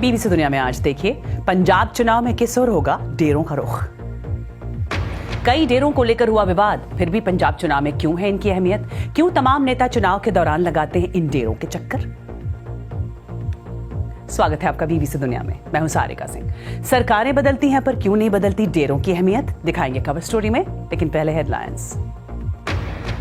BBC दुनिया में आज देखिए, पंजाब चुनाव में किस ओर होगा डेरों का रुख। कई डेरों को लेकर हुआ विवाद, फिर भी पंजाब चुनाव में क्यों है इनकी अहमियत? क्यों तमाम नेता चुनाव के दौरान लगाते हैं इन डेरों के चक्कर? स्वागत है आपका बीबीसी दुनिया में। मैं हूं सारिका सिंह। सरकारें बदलती हैं पर क्यों नहीं बदलती डेरों की अहमियत, दिखाएंगे कवर स्टोरी में। लेकिन पहले हेडलाइंस।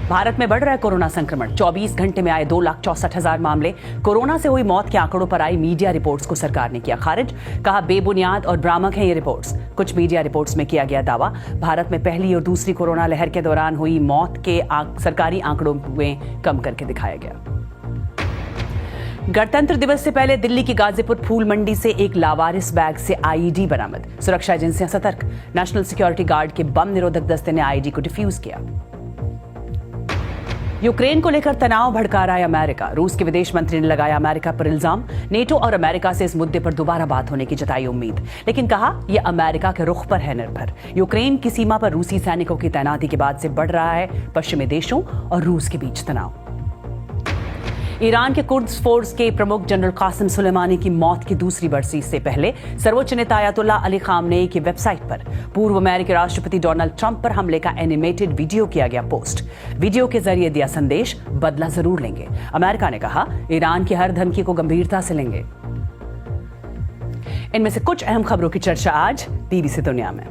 भारत में बढ़ रहा है कोरोना संक्रमण। 24 घंटे में आए 2,64,000 मामले। कोरोना से हुई मौत के आंकड़ों पर आई मीडिया रिपोर्ट्स को सरकार ने किया खारिज। कहा बेबुनियाद और भ्रामक हैं ये रिपोर्ट्स। कुछ मीडिया रिपोर्ट्स में किया गया दावा भारत में पहली और दूसरी कोरोना लहर के दौरान हुई मौत के सरकारी आंकड़ों में कम करके दिखाया गया। गणतंत्र दिवस से पहले दिल्ली की गाजीपुर फूल मंडी से एक लावारिस बैग से आईईडी बरामद। सुरक्षा एजेंसियां सतर्क। नेशनल सिक्योरिटी गार्ड के बम निरोधक दस्ते ने आईईडी को डिफ्यूज किया। यूक्रेन को लेकर तनाव भड़का रहा है अमेरिका। रूस के विदेश मंत्री ने लगाया अमेरिका पर इल्जाम। नेटो और अमेरिका से इस मुद्दे पर दोबारा बात होने की जताई उम्मीद, लेकिन कहा यह अमेरिका के रुख पर है निर्भर। यूक्रेन की सीमा पर रूसी सैनिकों की तैनाती के बाद से बढ़ रहा है पश्चिमी देशों और रूस के बीच तनाव। ईरान के कुर्द्स फोर्स के प्रमुख जनरल कासिम सुलेमानी की मौत की दूसरी बरसी से पहले सर्वोच्च नेता अयतुल्लाह अली खामनेई की वेबसाइट पर पूर्व अमेरिकी राष्ट्रपति डोनाल्ड ट्रंप पर हमले का एनिमेटेड वीडियो किया गया पोस्ट। वीडियो के जरिए दिया संदेश, बदला जरूर लेंगे। अमेरिका ने कहा ईरान की हर धमकी को गंभीरता से लेंगे। इनमें से कुछ अहम खबरों की चर्चा आज बीबीसी दुनिया में।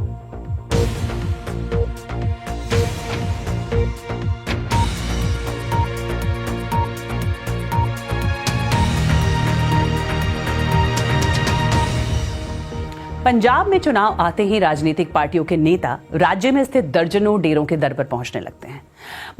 पंजाब में चुनाव आते ही राजनीतिक पार्टियों के नेता राज्य में स्थित दर्जनों डेरों के दर पर पहुंचने लगते हैं।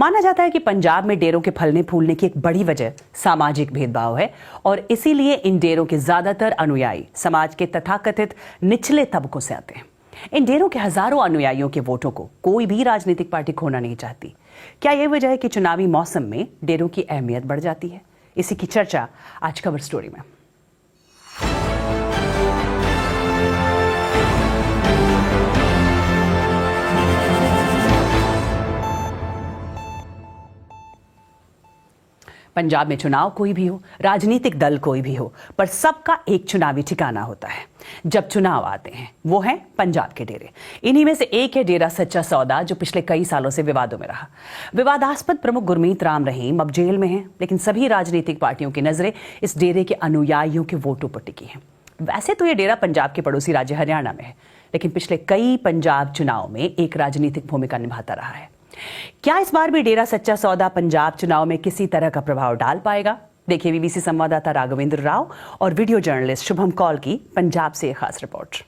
माना जाता है कि पंजाब में डेरों के फलने फूलने की एक बड़ी वजह सामाजिक भेदभाव है और इसीलिए इन डेरों के ज्यादातर अनुयायी समाज के तथाकथित निचले तबकों से आते हैं। इन डेरों के हजारों अनुयायियों के वोटों को कोई भी राजनीतिक पार्टी खोना नहीं चाहती। क्या यह वजह है कि चुनावी मौसम में डेरों की अहमियत बढ़ जाती है? इसी की चर्चा आज कवर स्टोरी में। पंजाब में चुनाव कोई भी हो, राजनीतिक दल कोई भी हो, पर सबका एक चुनावी ठिकाना होता है जब चुनाव आते हैं। वो है पंजाब के डेरे। इन्हीं में से एक है डेरा सच्चा सौदा, जो पिछले कई सालों से विवादों में रहा। विवादास्पद प्रमुख गुरमीत राम रहीम अब जेल में हैं, लेकिन सभी राजनीतिक पार्टियों की नजरें इस डेरे के अनुयायियों के वोटों पर टिकी हैं। वैसे तो ये डेरा पंजाब के पड़ोसी राज्य हरियाणा में है, लेकिन पिछले कई पंजाब चुनाव में एक राजनीतिक भूमिका निभाता रहा है। क्या इस बार भी डेरा सच्चा सौदा पंजाब चुनाव में किसी तरह का प्रभाव डाल पाएगा? देखिए बीबीसी संवाददाता राघवेंद्र राव और वीडियो जर्नलिस्ट शुभम कौल की पंजाब से एक खास रिपोर्ट।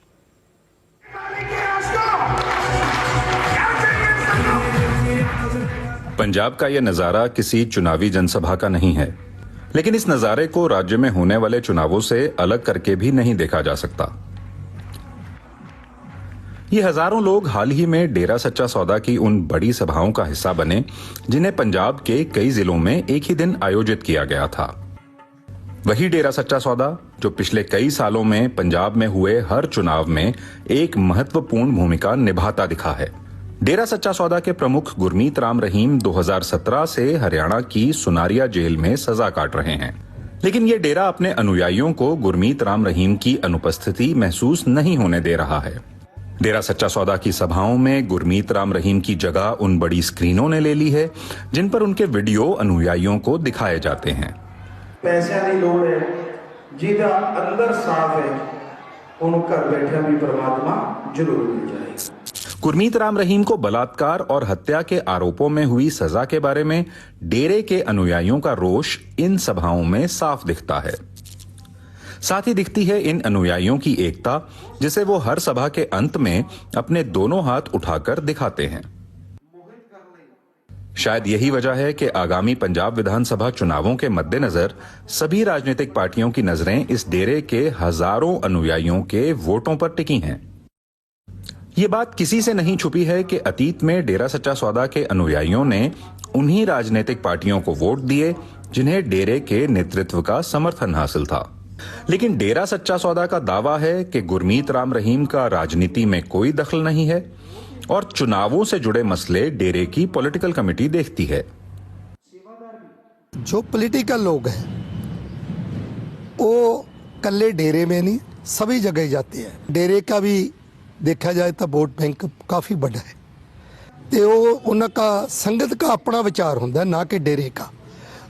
पंजाब का यह नजारा किसी चुनावी जनसभा का नहीं है, लेकिन इस नजारे को राज्य में होने वाले चुनावों से अलग करके भी नहीं देखा जा सकता। ये हजारों लोग हाल ही में डेरा सच्चा सौदा की उन बड़ी सभाओं का हिस्सा बने जिन्हें पंजाब के कई जिलों में एक ही दिन आयोजित किया गया था। वही डेरा सच्चा सौदा जो पिछले कई सालों में पंजाब में हुए हर चुनाव में एक महत्वपूर्ण भूमिका निभाता दिखा है। डेरा सच्चा सौदा के प्रमुख गुरमीत राम रहीम 2017 से हरियाणा की सुनारिया जेल में सजा काट रहे हैं, लेकिन ये डेरा अपने अनुयायियों को गुरमीत राम रहीम की अनुपस्थिति महसूस नहीं होने दे रहा है। डेरा सच्चा सौदा की सभाओं में गुरमीत राम रहीम की जगह उन बड़ी स्क्रीनों ने ले ली है जिन पर उनके वीडियो अनुयायियों को दिखाए जाते हैं। पैसे की लोड़ है, जिहदा अंदर साफ है, उन घर बैठे भी परमात्मा जरूर मिल जाए। गुरमीत राम रहीम को बलात्कार और हत्या के आरोपों में हुई सजा के बारे में डेरे के अनुयायियों का रोष इन सभाओं में साफ दिखता है। साथ ही दिखती है इन अनुयायियों की एकता, जिसे वो हर सभा के अंत में अपने दोनों हाथ उठाकर दिखाते हैं। शायद यही वजह है कि आगामी पंजाब विधानसभा चुनावों के मद्देनजर सभी राजनीतिक पार्टियों की नजरें इस डेरे के हजारों अनुयायियों के वोटों पर टिकी हैं। ये बात किसी से नहीं छुपी है कि अतीत में डेरा सच्चा सौदा के अनुयायियों ने उन्हीं राजनीतिक पार्टियों को वोट दिए जिन्हें डेरे के नेतृत्व का समर्थन हासिल था। लेकिन डेरा सच्चा सौदा का दावा है कि गुरमीत राम रहीम का राजनीति में कोई दखल नहीं है और चुनावों से जुड़े मसले डेरे की पॉलिटिकल कमेटी देखती है। जो पॉलिटिकल लोग हैं वो कल्ले डेरे में नहीं सभी जगह जाते हैं। डेरे का भी देखा जाए तो वोट बैंक काफ़ी बड़ा है, तो वो उनका संगत का अपना विचार होता है, ना कि डेरे का।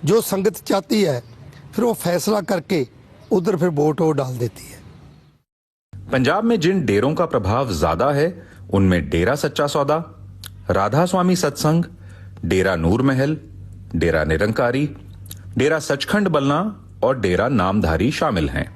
जो संगत चाहती है फिर वो फैसला करके उधर फिर वोट वो डाल देती है। पंजाब में जिन डेरों का प्रभाव ज्यादा है उनमें डेरा सच्चा सौदा, राधा स्वामी सत्संग, डेरा नूर महल, डेरा निरंकारी, डेरा सचखंड बलना और डेरा नामधारी शामिल हैं।